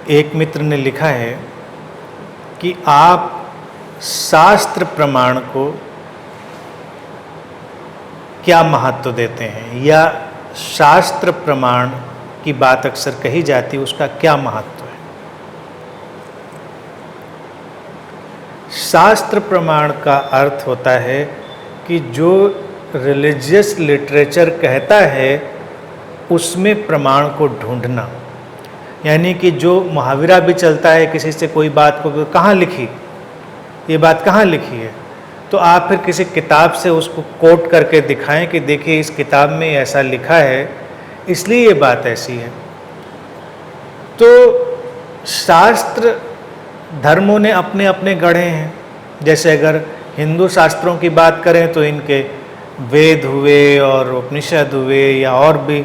एक मित्र ने लिखा है कि आप शास्त्र प्रमाण को क्या महत्व देते हैं, या शास्त्र प्रमाण की बात अक्सर कही जाती है, उसका क्या महत्व है। शास्त्र प्रमाण का अर्थ होता है कि जो रिलीजियस लिटरेचर कहता है उसमें प्रमाण को ढूंढना। यानी कि जो मुहावरा भी चलता है, किसी से कोई बात को कहाँ लिखी, ये बात कहाँ लिखी है, तो आप फिर किसी किताब से उसको कोट करके दिखाएं कि देखिए इस किताब में ऐसा लिखा है, इसलिए ये बात ऐसी है। तो शास्त्र धर्मों ने अपने अपने गढ़े हैं। जैसे अगर हिंदू शास्त्रों की बात करें तो इनके वेद हुए और उपनिषद हुए, या और भी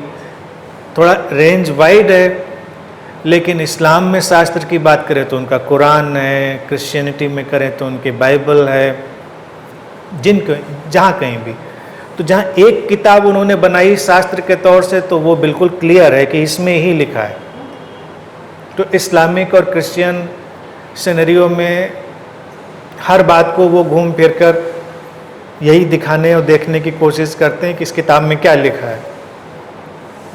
थोड़ा रेंज वाइड है। लेकिन इस्लाम में शास्त्र की बात करें तो उनका कुरान है, क्रिश्चियनिटी में करें तो उनके बाइबल है, जहाँ कहीं भी। तो जहाँ एक किताब उन्होंने बनाई शास्त्र के तौर से, तो वो बिल्कुल क्लियर है कि इसमें ही लिखा है। तो इस्लामिक और क्रिश्चियन सिनेरियो में हर बात को वो घूम फिर कर यही दिखाने और देखने की कोशिश करते हैं कि इस किताब में क्या लिखा है।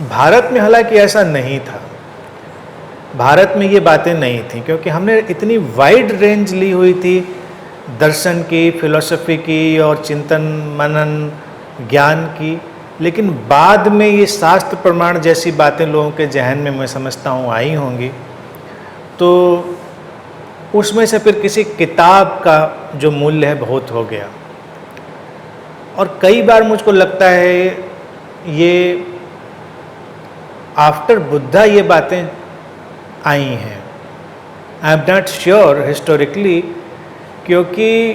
भारत में हालांकि ऐसा नहीं था, भारत में ये बातें नहीं थी, क्योंकि हमने इतनी वाइड रेंज ली हुई थी दर्शन की, फिलॉसफी की और चिंतन मनन ज्ञान की। लेकिन बाद में ये शास्त्र प्रमाण जैसी बातें लोगों के जहन में मैं समझता हूँ आई होंगी, तो उसमें से फिर किसी किताब का जो मूल्य है बहुत हो गया। और कई बार मुझको लगता है ये आफ्टर बुद्धा ये बातें आई हैं। I am not sure historically, क्योंकि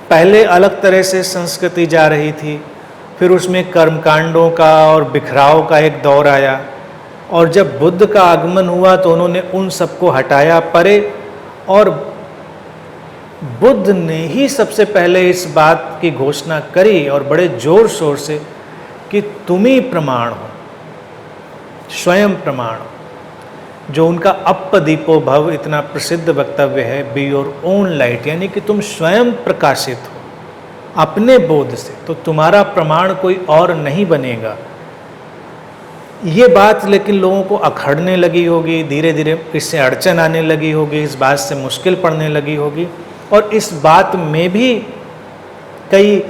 पहले अलग तरह से संस्कृति जा रही थी, फिर उसमें कर्मकांडों का और बिखराव का एक दौर आया, और जब बुद्ध का आगमन हुआ तो उन्होंने उन सबको हटाया परे, और बुद्ध ने ही सबसे पहले इस बात की घोषणा करी और बड़े जोर शोर से कि तुम ही प्रमाण हो, स्वयं प्रमाण हो। जो उनका अपदीपो भव इतना प्रसिद्ध वक्तव्य है, बी योर ओन लाइट, यानी कि तुम स्वयं प्रकाशित हो अपने बोध से, तो तुम्हारा प्रमाण कोई और नहीं बनेगा। ये बात लेकिन लोगों को अखड़ने लगी होगी, धीरे धीरे इससे अड़चन आने लगी होगी, इस बात से मुश्किल पड़ने लगी होगी। और इस बात में भी कई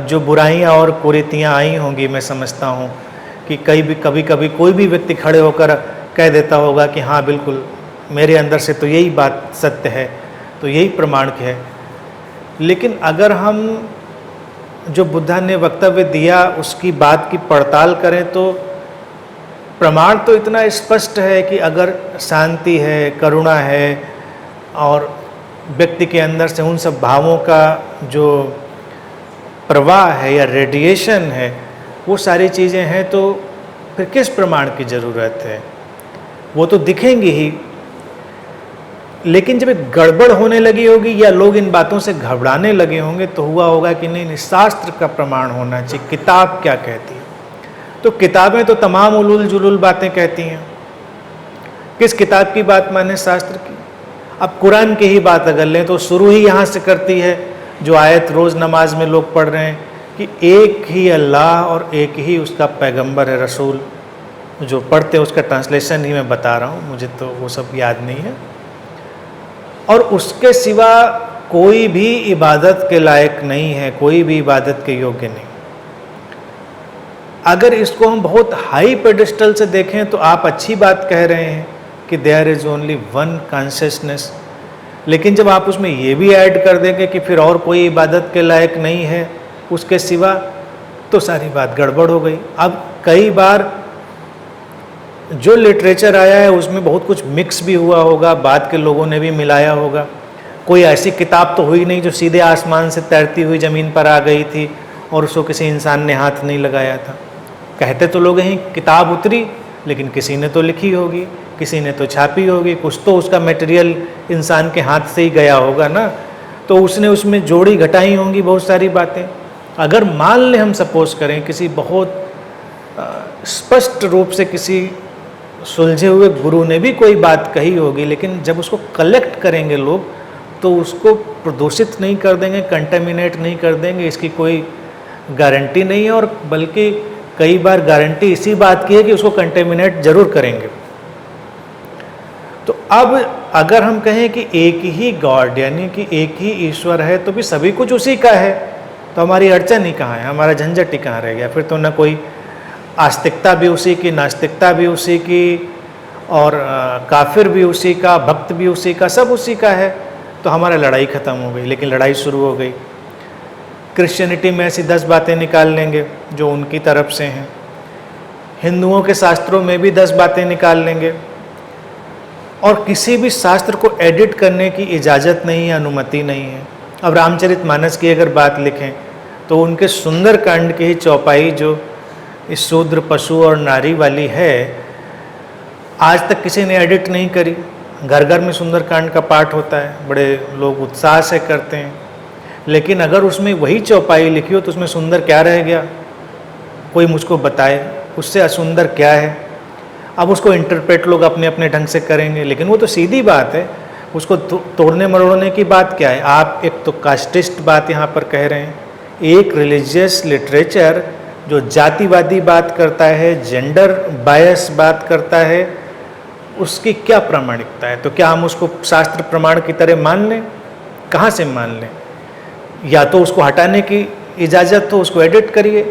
जो बुराइयां और कुरीतियां आई होंगी, मैं समझता हूँ कि कभी कभी कोई भी व्यक्ति खड़े होकर कह देता होगा कि हाँ बिल्कुल मेरे अंदर से तो यही बात सत्य है, तो यही प्रमाण है। लेकिन अगर हम जो बुद्धा ने वक्तव्य दिया उसकी बात की पड़ताल करें तो प्रमाण तो इतना स्पष्ट है कि अगर शांति है, करुणा है और व्यक्ति के अंदर से उन सब भावों का जो प्रवाह है या रेडिएशन है, वो सारी चीज़ें हैं, तो फिर किस प्रमाण की ज़रूरत है, वो तो दिखेंगी ही। लेकिन जब एक गड़बड़ होने लगी होगी या लोग इन बातों से घबराने लगे होंगे, तो हुआ होगा कि नहीं शास्त्र का प्रमाण होना चाहिए, किताब क्या कहती है। तो किताबें तो तमाम उलूल जुलूल बातें कहती हैं, किस किताब की बात माने, शास्त्र की। अब कुरान की ही बात अगर लें तो शुरू ही यहाँ से करती है, जो आयत रोज़ नमाज में लोग पढ़ रहे हैं कि एक ही अल्लाह और एक ही उसका पैगंबर है, रसूल। जो पढ़ते हैं उसका ट्रांसलेशन ही मैं बता रहा हूँ, मुझे तो वो सब याद नहीं है। और उसके सिवा कोई भी इबादत के लायक नहीं है, कोई भी इबादत के योग्य नहीं। अगर इसको हम बहुत हाई पेडिस्टल से देखें तो आप अच्छी बात कह रहे हैं कि there is only one consciousness, लेकिन जब आप उसमें ये भी ऐड कर देंगे कि फिर और कोई इबादत के लायक नहीं है उसके सिवा, तो सारी बात गड़बड़ हो गई। अब कई बार जो लिटरेचर आया है उसमें बहुत कुछ मिक्स भी हुआ होगा, बाद के लोगों ने भी मिलाया होगा। कोई ऐसी किताब तो हुई नहीं जो सीधे आसमान से तैरती हुई ज़मीन पर आ गई थी और उसको किसी इंसान ने हाथ नहीं लगाया था। कहते तो लोग हैं किताब उतरी, लेकिन किसी ने तो लिखी होगी, किसी ने तो छापी होगी, कुछ तो उसका मटेरियल इंसान के हाथ से ही गया होगा ना, तो उसने उसमें जोड़ी घटाई होंगी बहुत सारी बातें। अगर मान लें हम सपोज करें किसी बहुत स्पष्ट रूप से किसी सुलझे हुए गुरु ने भी कोई बात कही होगी, लेकिन जब उसको कलेक्ट करेंगे लोग तो उसको प्रदूषित नहीं कर देंगे, कंटेमिनेट नहीं कर देंगे, इसकी कोई गारंटी नहीं है। और बल्कि कई बार गारंटी इसी बात की है कि उसको कंटेमिनेट जरूर करेंगे। तो अब अगर हम कहें कि एक ही गॉड यानी कि एक ही ईश्वर है तो भी सभी कुछ उसी का है, तो हमारी अड़चन ही कहाँ है, हमारा झंझट ही कहाँ रह गया। फिर तो न कोई आस्तिकता भी उसी की, नास्तिकता भी उसी की, और काफिर भी उसी का, भक्त भी उसी का, सब उसी का है। तो हमारा लड़ाई ख़त्म हो गई। लेकिन लड़ाई शुरू हो गई। क्रिश्चियनिटी में ऐसी 10 बातें निकाल लेंगे जो उनकी तरफ से हैं, हिंदुओं के शास्त्रों में भी 10 बातें निकाल लेंगे, और किसी भी शास्त्र को एडिट करने की इजाज़त नहीं है, अनुमति नहीं है। अब रामचरितमानस की अगर बात लिखें तो उनके सुंदर कांड की ही चौपाई जो इस शूद्र, पशु और नारी वाली है, आज तक किसी ने एडिट नहीं करी। घर घर में सुंदरकांड का पाठ होता है, बड़े लोग उत्साह से करते हैं, लेकिन अगर उसमें वही चौपाई लिखी हो तो उसमें सुंदर क्या रह गया? कोई मुझको बताए उससे असुंदर क्या है। अब उसको इंटरप्रेट लोग अपने अपने ढंग से करेंगे, लेकिन वो तो सीधी बात है, उसको तोड़ने मरोड़ने की बात क्या है? आप एक तो कास्टिस्ट बात यहाँ पर कह रहे हैं, एक रिलीजियस लिटरेचर जो जातिवादी बात करता है, जेंडर बायस बात करता है, उसकी क्या प्रामाणिकता है? तो क्या हम उसको शास्त्र प्रमाण की तरह मान लें? कहाँ से मान लें? या तो उसको हटाने की इजाज़त हो, उसको एडिट करिए,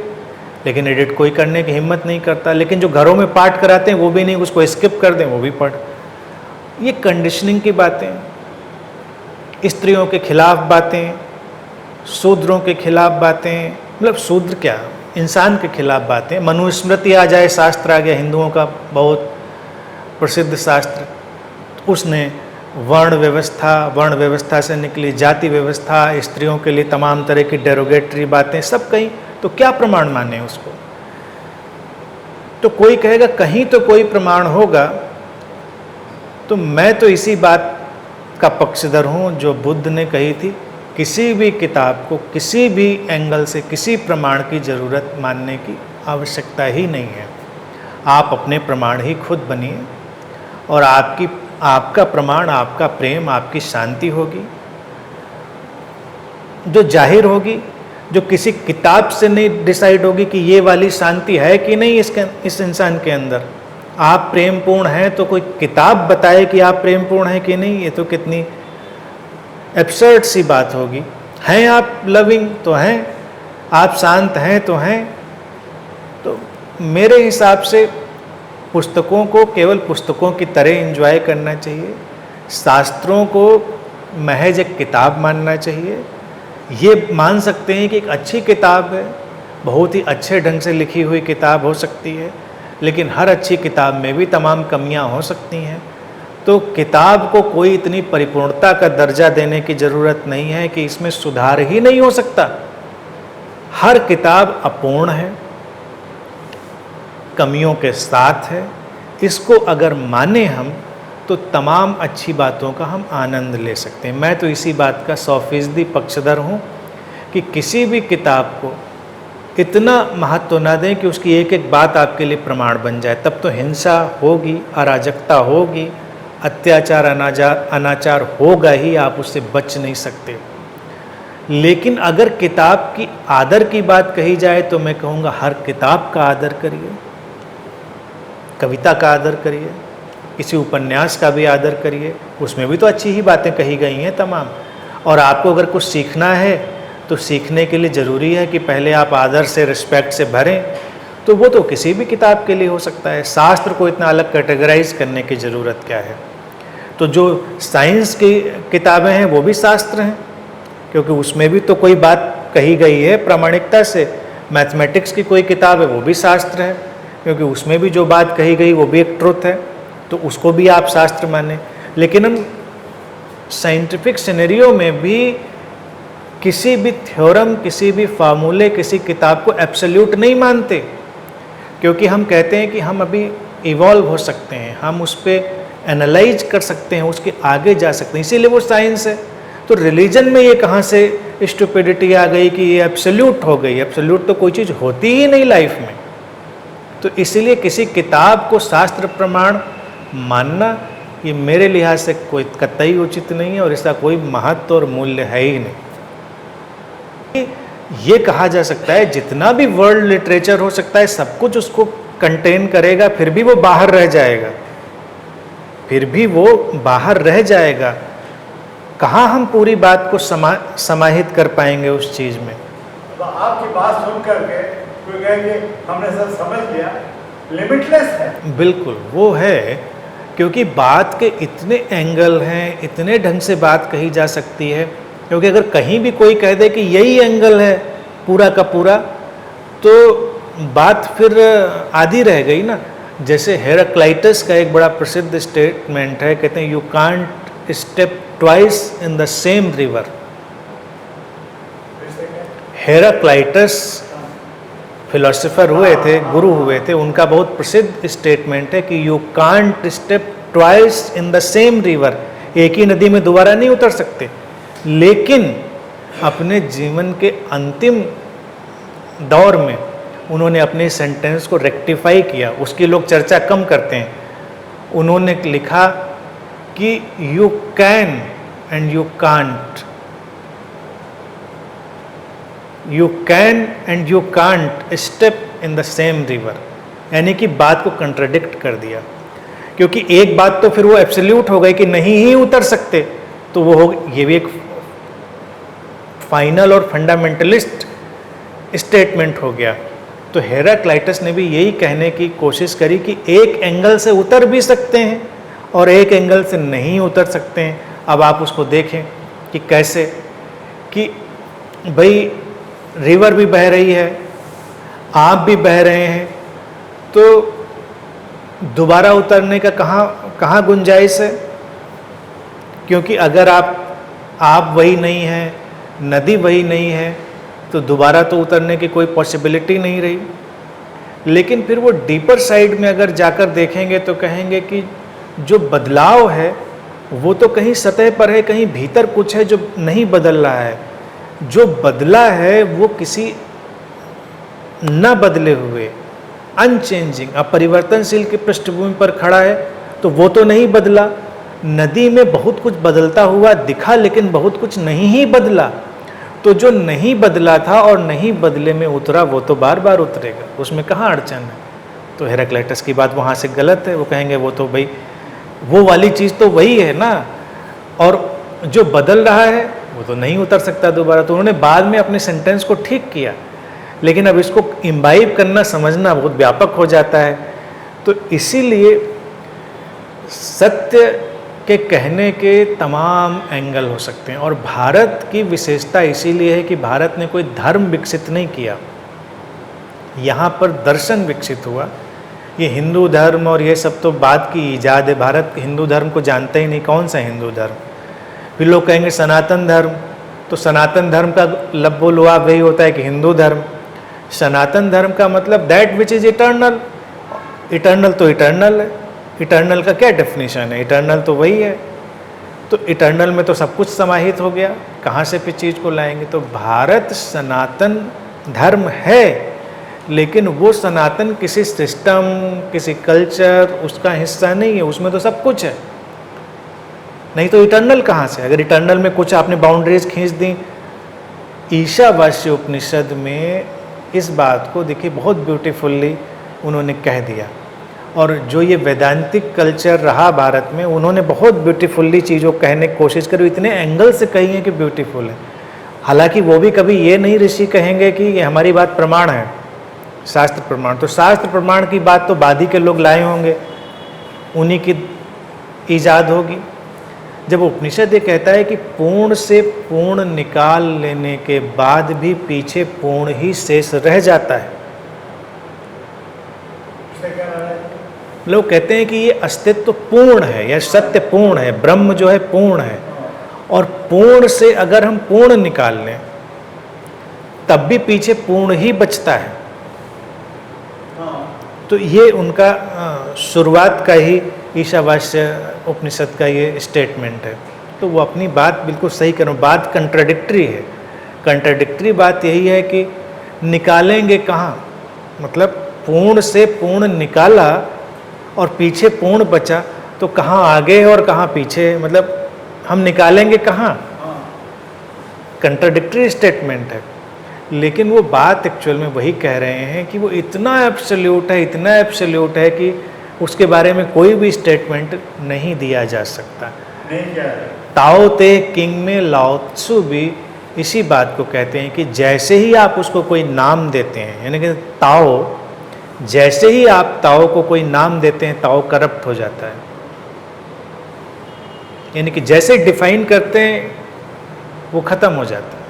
लेकिन एडिट कोई करने की हिम्मत नहीं करता। लेकिन जो घरों में पाठ कराते हैं वो भी नहीं, उसको स्किप कर दें, वो भी पढ़। ये कंडीशनिंग की बातें, स्त्रियों के खिलाफ बातें, शूद्रों के खिलाफ बातें, मतलब शूद्र क्या, इंसान के खिलाफ बातें। मनुस्मृति आ जाए, शास्त्र आ गया हिंदुओं का बहुत प्रसिद्ध शास्त्र, उसने वर्ण व्यवस्था से निकली जाति व्यवस्था, स्त्रियों के लिए तमाम तरह की डेरोगेटरी बातें सब कहीं, तो क्या प्रमाण माने उसको? तो कोई कहेगा कहीं तो कोई प्रमाण होगा। तो मैं तो इसी बात का पक्षधर हूँ जो बुद्ध ने कही थी, किसी भी किताब को किसी भी एंगल से किसी प्रमाण की ज़रूरत मानने की आवश्यकता ही नहीं है। आप अपने प्रमाण ही खुद बनिए, और आपका प्रमाण, आपका प्रेम, आपकी शांति होगी जो जाहिर होगी, जो किसी किताब से नहीं डिसाइड होगी कि ये वाली शांति है कि नहीं इस इंसान के अंदर। आप प्रेम पूर्ण हैं तो कोई किताब बताए कि आप प्रेम पूर्ण हैं कि नहीं, ये तो कितनी एब्सर्ड सी बात होगी। हैं आप लविंग तो हैं, आप शांत हैं तो हैं। तो मेरे हिसाब से पुस्तकों को केवल पुस्तकों की तरह एंजॉय करना चाहिए, शास्त्रों को महज एक किताब मानना चाहिए। ये मान सकते हैं कि एक अच्छी किताब है, बहुत ही अच्छे ढंग से लिखी हुई किताब हो सकती है, लेकिन हर अच्छी किताब में भी तमाम कमियां हो सकती हैं। तो किताब को कोई इतनी परिपूर्णता का दर्जा देने की ज़रूरत नहीं है कि इसमें सुधार ही नहीं हो सकता। हर किताब अपूर्ण है, कमियों के साथ है। इसको अगर माने हम तो तमाम अच्छी बातों का हम आनंद ले सकते हैं। मैं तो इसी बात का 100% पक्षधर हूँ कि किसी भी किताब को इतना महत्व ना दें कि उसकी एक एक बात आपके लिए प्रमाण बन जाए। तब तो हिंसा होगी, अराजकता होगी, अत्याचार अनाचार होगा ही, आप उससे बच नहीं सकते। लेकिन अगर किताब की आदर की बात कही जाए तो मैं कहूँगा हर किताब का आदर करिए, कविता का आदर करिए, किसी उपन्यास का भी आदर करिए, उसमें भी तो अच्छी ही बातें कही गई हैं तमाम। और आपको अगर कुछ सीखना है तो सीखने के लिए ज़रूरी है कि पहले आप आदर से, रिस्पेक्ट से भरें। तो वो तो किसी भी किताब के लिए हो सकता है। शास्त्र को इतना अलग कैटेगराइज करने की ज़रूरत क्या है? तो जो साइंस की किताबें हैं वो भी शास्त्र हैं, क्योंकि उसमें भी तो कोई बात कही गई है प्रामाणिकता से। मैथमेटिक्स की कोई किताब है वो भी शास्त्र है, क्योंकि उसमें भी जो बात कही गई वो भी एक ट्रुथ है, तो उसको भी आप शास्त्र माने। लेकिन हम साइंटिफिक सिनेरियो में भी किसी भी थ्योरम, किसी भी फार्मूले, किसी किताब को एब्सोल्यूट नहीं मानते, क्योंकि हम कहते हैं कि हम अभी इवॉल्व हो सकते हैं, हम उस पर एनालाइज कर सकते हैं, उसके आगे जा सकते हैं, इसीलिए वो साइंस है। तो रिलीजन में ये कहाँ से स्टुपिडिटी आ गई कि ये एब्सोल्यूट हो गई? एब्सोल्यूट तो कोई चीज़ होती ही नहीं लाइफ में। तो इसीलिए किसी किताब को शास्त्र प्रमाण मानना ये मेरे लिहाज से कोई कतई उचित नहीं है और इसका कोई महत्व और मूल्य है ही नहीं। ये कहा जा सकता है जितना भी वर्ल्ड लिटरेचर हो सकता है सब कुछ उसको कंटेन करेगा, फिर भी वो बाहर रह जाएगा, फिर भी वो बाहर रह जाएगा। कहाँ हम पूरी बात को समाहित कर पाएंगे उस चीज में। तो आपकी बात सुन करके कोई कहेंगे हमने सब समझ लिया, लिमिटलेस है। बिल्कुल वो है, क्योंकि बात के इतने एंगल हैं, इतने ढंग से बात कही जा सकती है। क्योंकि अगर कहीं भी कोई कह दे कि यही एंगल है पूरा का पूरा, तो बात फिर आधी रह गई ना। जैसे हेराक्लाइटस का एक बड़ा प्रसिद्ध स्टेटमेंट है, कहते हैं you can't step twice in the same river. Heraclitus philosopher हुए थे, गुरु हुए थे, उनका बहुत प्रसिद्ध स्टेटमेंट है कि you can't step twice in the same river. एक ही नदी में दोबारा नहीं उतर सकते। लेकिन अपने जीवन के अंतिम दौर में उन्होंने अपने सेंटेंस को रेक्टिफाई किया, उसकी लोग चर्चा कम करते हैं। उन्होंने लिखा कि you can and you can't, you can and you can't step in the same river. यानी कि बात को कंट्राडिक्ट कर दिया, क्योंकि एक बात तो फिर वो एब्सोल्यूट हो गई कि नहीं ही उतर सकते, तो वो हो, ये भी एक फाइनल और फंडामेंटलिस्ट स्टेटमेंट हो गया। तो हेराक्लाइटस ने भी यही कहने की कोशिश करी कि एक एंगल से उतर भी सकते हैं और एक एंगल से नहीं उतर सकते हैं। अब आप उसको देखें कि कैसे, कि भाई रिवर भी बह रही है, आप भी बह रहे हैं, तो दोबारा उतरने का कहाँ गुंजाइश है? क्योंकि अगर आप वही नहीं हैं, नदी वही नहीं है, तो दोबारा तो उतरने की कोई पॉसिबिलिटी नहीं रही। लेकिन फिर वो डीपर साइड में अगर जाकर देखेंगे तो कहेंगे कि जो बदलाव है वो तो कहीं सतह पर है, कहीं भीतर कुछ है जो नहीं बदल रहा है। जो बदला है वो किसी न बदले हुए अनचेंजिंग अपरिवर्तनशील की पृष्ठभूमि पर खड़ा है, तो वो तो नहीं बदला। नदी में बहुत कुछ बदलता हुआ दिखा, लेकिन बहुत कुछ नहीं ही बदला। तो जो नहीं बदला था और नहीं बदले में उतरा वो तो बार बार उतरेगा, उसमें कहाँ अड़चन है। तो हेराक्लाइटस की बात वहाँ से गलत है। वो कहेंगे वो तो भाई वो वाली चीज़ तो वही है ना, और जो बदल रहा है वो तो नहीं उतर सकता दोबारा। तो उन्होंने बाद में अपने सेंटेंस को ठीक किया, लेकिन अब इसको इम्बाइब करना, समझना बहुत व्यापक हो जाता है। तो इसीलिए सत्य के कहने के तमाम एंगल हो सकते हैं। और भारत की विशेषता इसीलिए है कि भारत ने कोई धर्म विकसित नहीं किया, यहाँ पर दर्शन विकसित हुआ। ये हिंदू धर्म और ये सब तो बाद की ईजाद है। भारत हिंदू धर्म को जानता ही नहीं, कौन सा हिंदू धर्म। फिर लोग कहेंगे सनातन धर्म, तो सनातन धर्म का लब्बो लुआब वही होता है कि हिंदू धर्म। सनातन धर्म का मतलब that which is eternal. Eternal तो इटर्नल है। इटर्नल का क्या डेफिनेशन है? इटर्नल तो वही है। तो इटर्नल में तो सब कुछ समाहित हो गया, कहाँ से फिर चीज़ को लाएंगे? तो भारत सनातन धर्म है, लेकिन वो सनातन किसी सिस्टम, किसी कल्चर उसका हिस्सा नहीं है, उसमें तो सब कुछ है। नहीं तो इटर्नल कहाँ से? अगर इटर्नल में कुछ आपने बाउंड्रीज खींच दी। ईशावास्य उपनिषद में इस बात को देखिए बहुत ब्यूटीफुल्ली उन्होंने कह दिया। और जो ये वैदांतिक कल्चर रहा भारत में, उन्होंने बहुत ब्यूटीफुल्ली चीज़ों कहने की कोशिश करी, इतने एंगल से कही है कि ब्यूटीफुल है। हालांकि वो भी कभी ये नहीं ऋषि कहेंगे कि ये हमारी बात प्रमाण है, शास्त्र प्रमाण। तो शास्त्र प्रमाण की बात तो बाद ही के लोग लाए होंगे, उन्हीं की ईजाद होगी। जब उपनिषद ये कहता है कि पूर्ण से पूर्ण निकाल लेने के बाद भी पीछे पूर्ण ही शेष रह जाता है। लोग कहते हैं कि ये अस्तित्व पूर्ण है या सत्य पूर्ण है, ब्रह्म जो है पूर्ण है, और पूर्ण से अगर हम पूर्ण निकाल लें तब भी पीछे पूर्ण ही बचता है। तो ये उनका शुरुआत का ही ईशावास्य उपनिषद का ये स्टेटमेंट है। तो वो अपनी बात बिल्कुल सही कर रहे हैं। बात कंट्राडिक्टरी है। कंट्राडिक्टरी बात यही है कि निकालेंगे कहाँ, मतलब पूर्ण से पूर्ण निकाला और पीछे पूर्ण बचा, तो कहाँ आगे और कहाँ पीछे, मतलब हम निकालेंगे कहाँ? कंट्राडिक्टरी स्टेटमेंट है। लेकिन वो बात एक्चुअल में वही कह रहे हैं कि वो इतना एब्सोल्यूट है, इतना एब्सोल्यूट है कि उसके बारे में कोई भी स्टेटमेंट नहीं दिया जा सकता। नहीं क्या है? ताओ ते किंग में लाओ त्सु भी इसी बात को कहते हैं कि जैसे ही आप उसको कोई नाम देते हैं, यानी कि ताओ, जैसे ही आप ताओ को कोई नाम देते हैं, ताओ करप्ट हो जाता है। यानी कि जैसे डिफाइन करते हैं वो खत्म हो जाता है।